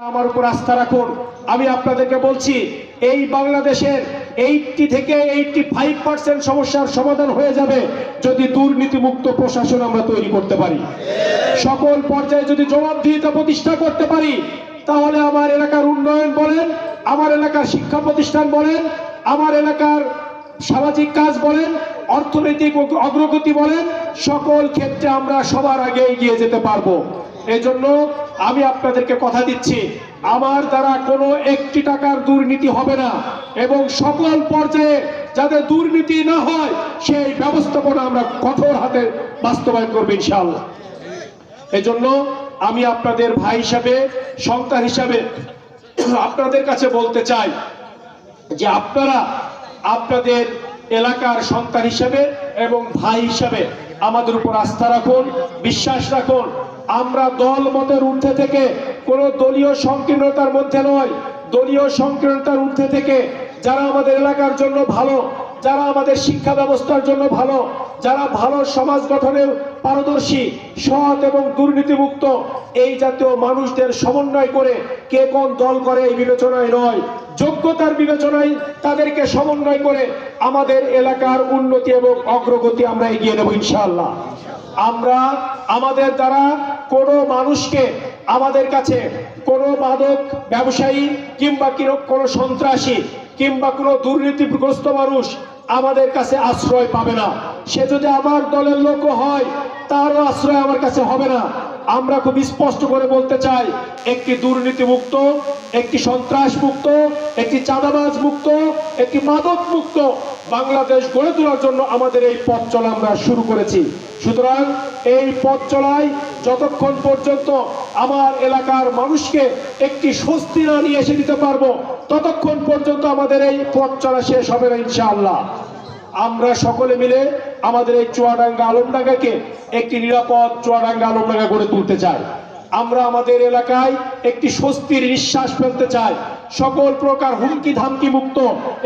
আমার উপর আস্থা রাখুন। আমি আপনাদেরকে বলছি এই বাংলাদেশের 80 থেকে 85% সমস্যার সমাধান হয়ে যাবে যদি দুর্নীতিমুক্ত প্রশাসন আমরা তৈরি করতে পারি। সকল পর্যায়ে যদি জবাবদিহিতা প্রতিষ্ঠা করতে পারি, তাহলে আমার এলাকার উন্নয়ন বলেন, আমার এলাকার শিক্ষা প্রতিষ্ঠান বলেন, আমার এলাকার সামাজিক কাজ বলেন, অর্থনৈতিক অগ্রগতি বলেন, সকল ক্ষেত্রে আমরা সবার আগে এগিয়ে যেতে পারবো। এজন্য আমি আপনাদেরকে কথা দিচ্ছি, আমার দ্বারা কোনো একটি টাকার দুর্নীতি হবে না এবং সকল পর্যায়ে যাতে দুর্নীতি না হয় সেই ব্যবস্থাপনা আমরা কঠোর হাতে বাস্তবায়ন করব ইনশাআল্লাহ। এজন্য আমি আপনাদের ভাই হিসাবে, সন্তান হিসাবে আপনাদের কাছে বলতে চাই যে আপনারা আপনাদের এলাকার সন্তান হিসেবে এবং ভাই হিসেবে আমাদের উপর আস্থা রাখুন, বিশ্বাস রাখুন। আমরা দল মতের ঊর্ধ্বে থেকে, কোন দলীয় সংকীর্ণতার মধ্যে নয়, দলীয় সংকীর্ণতার ঊর্ধ্বে থেকে যারা আমাদের এলাকার জন্য ভালো, যারা আমাদের শিক্ষা ব্যবস্থার জন্য ভালো, যারা ভালো সমাজ গঠনে পারদর্শী, সৎ এবং দুর্নীতিমুক্ত, এই জাতীয় মানুষদের সমন্বয় করে কে কোন দল করে এই বিবেচনায় নয়, যোগ্যতার বিবেচনায় তাদেরকে সমন্বয় করে আমাদের এলাকার উন্নতি এবং অগ্রগতি আমরা এগিয়ে নেব ইনশাআল্লাহ। আমরা আমাদের দ্বারা কোনো মানুষকে, আমাদের কাছে কোনো মাদক ব্যবসায়ী কিংবা কোনো সন্ত্রাসী কিংবা কোনো দুর্নীতিগ্রস্ত মানুষ আমাদের কাছে আশ্রয় পাবে না। সে যদি আমার দলের লোক হয়, তারও আশ্রয় আমার কাছে হবে না। আমরা খুব স্পষ্ট করে বলতে চাই, একটি দুর্নীতি মুক্ত, একটি সন্ত্রাস মুক্ত, একটি চাঁদাবাজ মুক্ত, একটি মাদক মুক্ত বাংলাদেশ গড়ে তোলার জন্য আমাদের এই পথ চলা আমরা শুরু করেছি। সুতরাং এই পথ চলায় যতক্ষণ পর্যন্ত আমার এলাকার মানুষকে একটি স্বস্তি না নিয়ে এসে দিতে পারবো, ততক্ষণ পর্যন্ত আমাদের এই পথ চলা শেষ হবে না ইনশাআল্লাহ। আমরা সকলে মিলে আমাদের এই চুয়াডাঙ্গা আলমডাঙ্গাকে একটি নিরাপদ চুয়াডাঙ্গা আলমডাঙ্গা গড়ে তুলতে চাই। আমরা আমাদের এলাকায় একটি স্বস্তির নিঃশ্বাস ফেলতে চাই, সকল প্রকার হুমকি ধামকি মুক্ত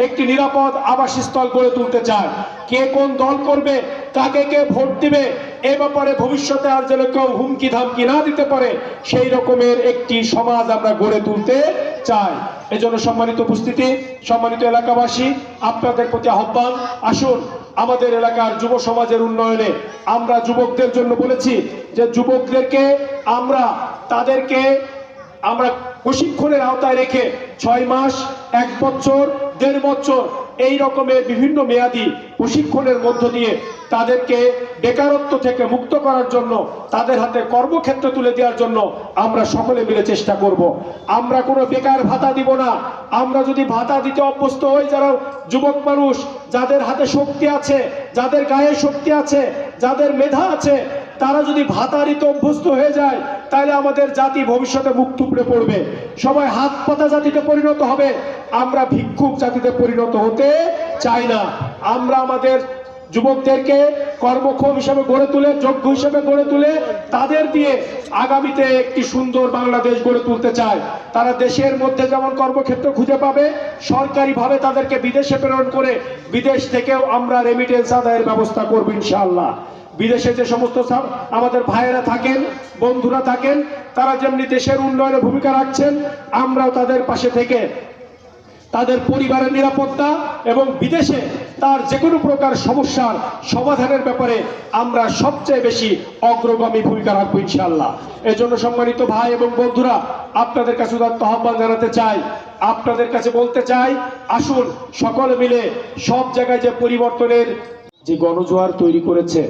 একটি নিরাপদ আবাসস্থল গড়ে তুলতে চাই। কে কোন দল করবে, কাকে কে ভোট দিবে, এ ব্যাপারে ভবিষ্যতে আর যেন কেউ হুমকি ধামকি না দিতে পারে, সেই রকমের একটি সমাজ আমরা গড়ে তুলতে চাই। এজন্য সম্মানিত উপস্থিতি, সম্মানিত এলাকাবাসী, আপনাদের প্রতি আহ্বান, আসুন আমাদের এলাকার যুব সমাজের উন্নয়নে আমরা যুবকদের জন্য বলেছি যে যুবকদেরকে তাদেরকে আমরা প্রশিক্ষণের আওতায় রেখে 6 মাস, 1 বছর, 1.5 বছর এই রকমের বিভিন্ন মেয়াদী প্রশিক্ষণের মধ্য দিয়ে তাদেরকে বেকারত্ব থেকে মুক্ত করার জন্য, তাদের হাতে কর্মক্ষেত্র তুলে দেওয়ার জন্য আমরা সকলে মিলে চেষ্টা করব। আমরা কোনো বেকার ভাতা দিব না। আমরা যদি ভাতা দিতে অভ্যস্ত হই, যারা যুবক মানুষ, যাদের হাতে শক্তি আছে, যাদের গায়ে শক্তি আছে, যাদের মেধা আছে, তারা যদি ভাতা দিতে অভ্যস্ত হয়ে যায়, তাহলে আমাদের জাতি ভবিষ্যতে মুখ থুবড়ে পড়বে, সবাই হাত পাতা জাতিতে পরিণত হবে। আমরা ভিক্ষুক জাতিতে পরিণত হতে চাই না। আমরা আমাদের যুবকদেরকে কর্মক্ষম হিসেবে গড়ে তুলে, যোগ্য হিসেবে গড়ে তুলে তাদের দিয়ে আগামীতে একটি সুন্দর বাংলাদেশ গড়ে তুলতে চায়। তারা দেশের মধ্যে যেমন কর্মক্ষেত্র খুঁজে পাবে, সরকারিভাবে তাদেরকে বিদেশে প্রেরণ করে বিদেশ থেকেও আমরা রেমিটেন্স আদায়ের ব্যবস্থা করব ইনশাআল্লাহ। বিদেশে যে সমস্ত আমাদের ভাইয়েরা থাকেন, বন্ধুরা থাকেন, তারা যেমনি দেশের উন্নয়নে ভূমিকা রাখছেন, আমরাও তাদের পাশে থেকে তাদের পরিবারের নিরাপত্তা এবং বিদেশে তার যে কোনো প্রকার সমস্যার সমাধানের ব্যাপারে আমরা সবচেয়ে বেশি অগ্রগামী ভূমিকা রাখবো ইনশাআল্লাহ। এজন্য সম্মানিত ভাই এবং বন্ধুরা, আপনাদের কাছে উদাত্ত আহ্বান জানাতে চাই, আপনাদের কাছে বলতে চাই, আসুন সকলে মিলে সব জায়গায় যে পরিবর্তনের যে গণজোয়ার তৈরি করেছে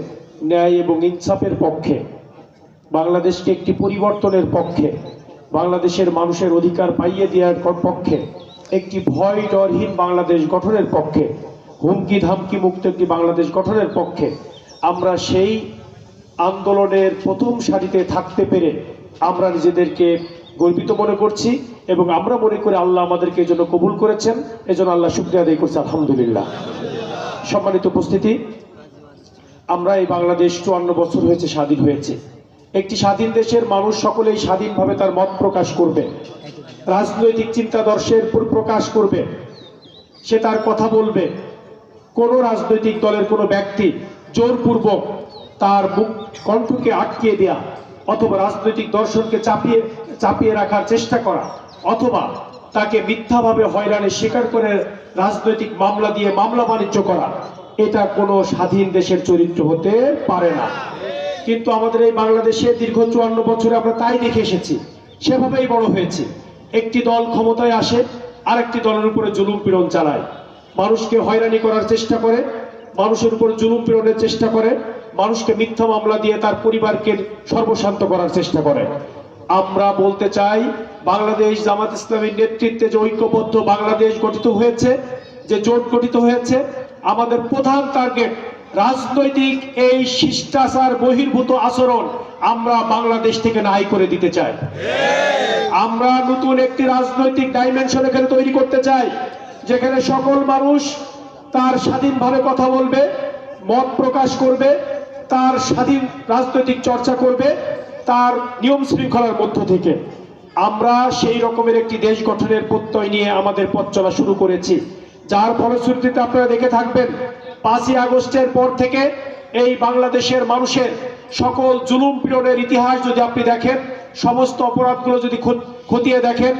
ন্যায় এবং ইনসাফের পক্ষে, বাংলাদেশকে একটি পরিবর্তনের পক্ষে, বাংলাদেশের মানুষের অধিকার পাইয়ে দেওয়ার পক্ষে, একটি ভয় ডরহীন বাংলাদেশ গঠনের পক্ষে, হুমকি ধামকি মুক্ত একটি বাংলাদেশ গঠনের পক্ষে আমরা সেই আন্দোলনের প্রথম সারিতে থাকতে পেরে আমরা নিজেদেরকে গর্বিত মনে করছি এবং আমরা মনে করি আল্লাহ আমাদেরকে এই জন্য কবুল করেছেন। এজন্য আল্লাহ শুকরিয়া আদায় করছি, আলহামদুলিল্লাহ। সম্মানিত উপস্থিতি, আমরা এই বাংলাদেশ 54 বছর হয়েছে স্বাধীন হয়েছে। একটি স্বাধীন দেশের মানুষ সকলেই স্বাধীনভাবে তার মত প্রকাশ করবে, রাজনৈতিক চিন্তাদর্শের প্রকাশ করবে, সে তার কথা বলবে। কোনো রাজনৈতিক দলের কোনো ব্যক্তি জোরপূর্বক তার মুখ কণ্ঠকে আটকিয়ে দেয়া অথবা রাজনৈতিক দর্শনকে চাপিয়ে রাখার চেষ্টা করা, অথবা তাকে মিথ্যাভাবে হয়রানির শিকার করে রাজনৈতিক মামলা দিয়ে মামলা বাণিজ্য করা, এটা কোনো স্বাধীন দেশের চরিত্র হতে পারে না। কিন্তু আমাদের এই বাংলাদেশে দীর্ঘ 54 বছরে আমরা তাই দেখে এসেছি, সেভাবেই বড় হয়েছি। একটি দল ক্ষমতায় আসে, আরেকটি দলের উপরে জুলুম পীড়ন চালায়, মানুষকে হয়রানি করার চেষ্টা করে, মানুষের উপর জুলুম পীড়নের চেষ্টা করে, মানুষকে মিথ্যা মামলা দিয়ে তার পরিবারকে সর্বশান্ত করার চেষ্টা করে। আমরা বলতে চাই, বাংলাদেশ জামাত ইসলামীর নেতৃত্বে যে ঐক্যবদ্ধ বাংলাদেশ গঠিত হয়েছে, যে জোট গঠিত হয়েছে, আমাদের প্রধান টার্গেট রাজনৈতিক এই শিষ্টাচার বহির্ভূত আচরণ আমরা বাংলাদেশ থেকে নাই করে দিতে চাই। আমরা নতুন একটি রাজনৈতিক ডাইমেনশন এখানে তৈরি করতে চাই, যেখানে সকল মানুষ তার স্বাধীনভাবে কথা বলবে, মত প্রকাশ করবে, তার স্বাধীন রাজনৈতিক চর্চা করবে, তার নিয়ম শৃঙ্খলার মধ্য থেকে। আমরা সেই রকমের একটি দেশ গঠনের প্রত্যয় নিয়ে আমাদের পথ চলা শুরু করেছি, যার ফলশ্রুতিতে আপনারা দেখে থাকবেন 5ই আগস্টের পর থেকে এই বাংলাদেশের মানুষের সকল জুলুম পীড়নের ইতিহাস যদি আপনি দেখেন, সমস্ত অপরাধগুলো যদি খতিয়ে দেখেন,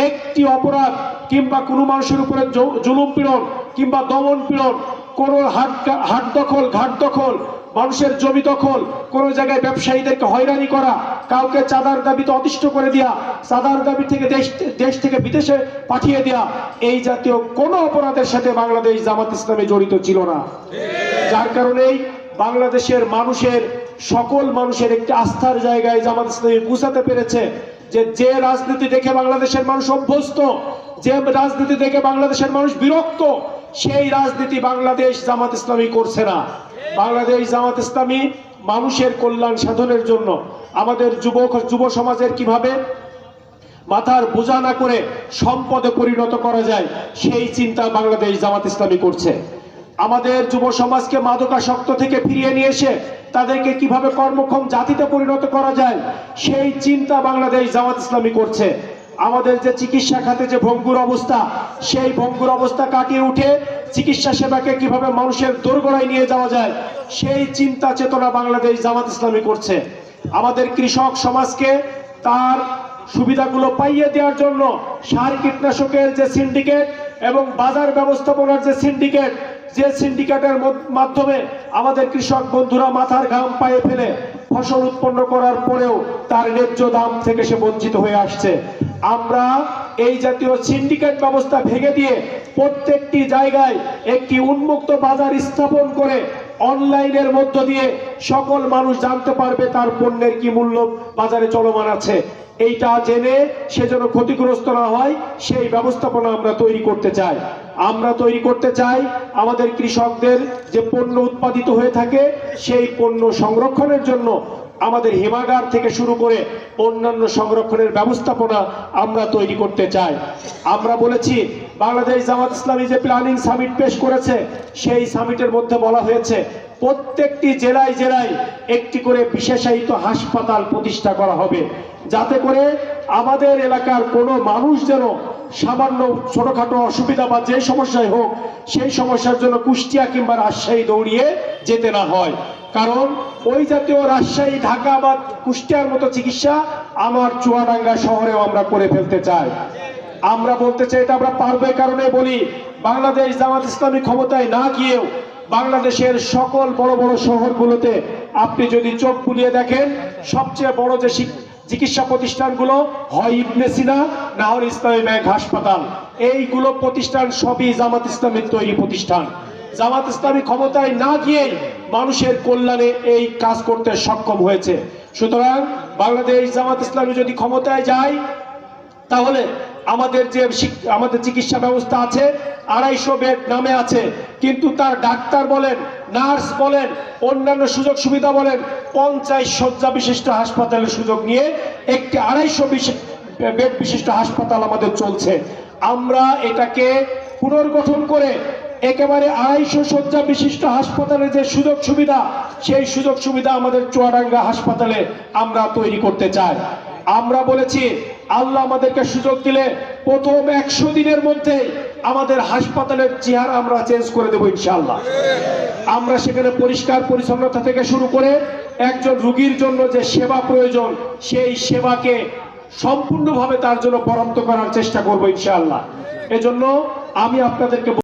একটি অপরাধ কিংবা কোনো মানুষের উপরে জুলুম পীড়ন কিংবা দমন পীড়ন, কোনো হাট দখল, ঘাট দখল, মানুষের জমি দখল, কোন জায়গায় ব্যবসায়ীদেরকে হয়রানি করা, কাউকে চাঁদার দাবিতে অতিষ্ঠ করে দেওয়া, চাঁদার দাবি থেকে দেশ থেকে বিদেশে পাঠিয়ে দেওয়া, এই জাতীয় কোনো অপরাধের সাথে বাংলাদেশ জামাত ইসলামী জড়িত ছিল না। যার কারণেই বাংলাদেশের মানুষের, সকল মানুষের একটি আস্থার জায়গায় জামাত ইসলামী পৌঁছাতে পেরেছে, যে রাজনীতি দেখে বাংলাদেশের মানুষ অভ্যস্ত, যে রাজনীতি দেখে বাংলাদেশের মানুষ বিরক্ত, সেই রাজনীতি বাংলাদেশ জামাত ইসলামী করছে না। বাংলাদেশ জামাত ইসলামী মানুষের কল্যাণ সাধনের জন্য আমাদের যুব সমাজের কিভাবে মাথার বোঝা না করে সম্পদে পরিণত করা যায়, সেই চিন্তা বাংলাদেশ জামাত ইসলামী করছে। আমাদের যুব সমাজকে মাদকাসক্ত থেকে ফিরিয়ে নিয়ে এসে তাদেরকে কিভাবে কর্মক্ষম জাতিতে পরিণত করা যায়, সেই চিন্তা বাংলাদেশ জামাত ইসলামী করছে। আমাদের যে চিকিৎসা খাতে যে ভঙ্গুর অবস্থা, সেই ভঙ্গুর অবস্থা কাটিয়ে উঠে চিকিৎসা সেবাকে কিভাবে মানুষের দোরগোড়ায় নিয়ে যাওয়া যায়, সেই চিন্তা চেতনা বাংলাদেশ জামাত ইসলামী করছে। আমাদের কৃষক সমাজকে তার সুবিধাগুলো পাইয়ে দেওয়ার জন্য সার কীটনাশকের যে সিন্ডিকেট এবং বাজার ব্যবস্থাপনার যে সিন্ডিকেট, যে সিন্ডিকেটের মাধ্যমে আমাদের কৃষক বন্ধুরা মাথার ঘাম পায়ে ফেলে ফসল উৎপন্ন করার পরেও তার ন্যায্য দাম থেকে সে বঞ্চিত হয়ে আসছে। আমরা এই জাতীয় সিন্ডিকেট ব্যবস্থা ভেঙে দিয়ে প্রত্যেকটি জায়গায় একটি উন্মুক্ত বাজার স্থাপন করে অনলাইনের মধ্য দিয়ে সকল মানুষ জানতে পারবে তার পণ্যের কি মূল্য বাজারে চলমান আছে। এইটা জেনে সে যেন ক্ষতিগ্রস্ত না হয়, সেই ব্যবস্থাপনা আমরা তৈরি করতে চাই। আমরা তৈরি করতে চাই আমাদের কৃষকদের যে পণ্য উৎপাদিত হয়ে থাকে, সেই পণ্য সংরক্ষণের জন্য আমাদের হিমাগার থেকে শুরু করে অন্যান্য সংরক্ষণের ব্যবস্থাপনা আমরা তৈরি করতে চাই। আমরা বলেছি, বাংলাদেশ জামাত ইসলামী যে প্ল্যানিং সামিট পেশ করেছে, সেই সামিটের মধ্যে বলা হয়েছে প্রত্যেকটি জেলায় জেলায় একটি করে বিশেষায়িত হাসপাতাল প্রতিষ্ঠা করা হবে, যাতে করে আমাদের এলাকার কোনো মানুষ যেন সামান্য ছোটখাটো অসুবিধা বা যে সমস্যায় হোক, সেই সমস্যার জন্য কুষ্টিয়া কিংবা রাজশাহী দৌড়িয়ে যেতে না হয়। কারণ ওই জাতীয় রাজশাহী, ঢাকা বা কুষ্টিয়ার মতো চিকিৎসা আমার চুয়াডাঙ্গা শহরেও আমরা করে ফেলতে চাই। আমরা বলতে চাই, এটা আমরা পারবো, এই কারণে বলি, বাংলাদেশ জামাত ইসলামী ক্ষমতায় না গিয়েও বাংলাদেশের সকল বড় বড় শহরগুলোতে আপনি যদি চোখ বুলিয়ে দেখেন, সবচেয়ে বড় যে চিকিৎসা প্রতিষ্ঠানগুলো হয় ইবনে সিনা, না হলে ইসলামী ব্যাংক হাসপাতাল, এইগুলো প্রতিষ্ঠান সবই জামাত ইসলামের তৈরি প্রতিষ্ঠান। জামাত ইসলামী ক্ষমতায় না গিয়ে মানুষের কল্যাণে এই কাজ করতে সক্ষম হয়েছে। সুতরাং বাংলাদেশ জামাত ইসলামী যদি ক্ষমতায় যায়, তাহলে আমাদের চিকিৎসা ব্যবস্থা আছে 250 বেড নামে আছে, কিন্তু তার ডাক্তার বলেন, নার্স বলেন, অন্যান্য সুযোগ সুবিধা বলেন, 50 শয্যা বিশিষ্ট হাসপাতালের সুযোগ নিয়ে একটি 250 বেড বিশিষ্ট হাসপাতাল আমাদের চলছে। আমরা এটাকে পুনর্গঠন করে একেবারে 250 শয্যা বিশিষ্ট হাসপাতালের যে সুযোগ সুবিধা, সেই সুযোগ সুবিধা আমাদের চুয়াডাঙ্গা হাসপাতালে আমরা তৈরি করতে চাই। আমরা বলেছি, আল্লাহ আমাদেরকে সুযোগ দিলে প্রথম 100 দিনের মধ্যে আমাদের হাসপাতালের চেহারা আমরা চেঞ্জ করে দেবো ইনশাআল্লাহ। আমরা সেখানে পরিষ্কার পরিচ্ছন্নতা থেকে শুরু করে একজন রোগীর জন্য যে সেবা প্রয়োজন সেই সেবাকে সম্পূর্ণভাবে তার জন্য বরাদ্দ করার চেষ্টা করব ইনশাআল্লাহ। এজন্য আমি আপনাদেরকে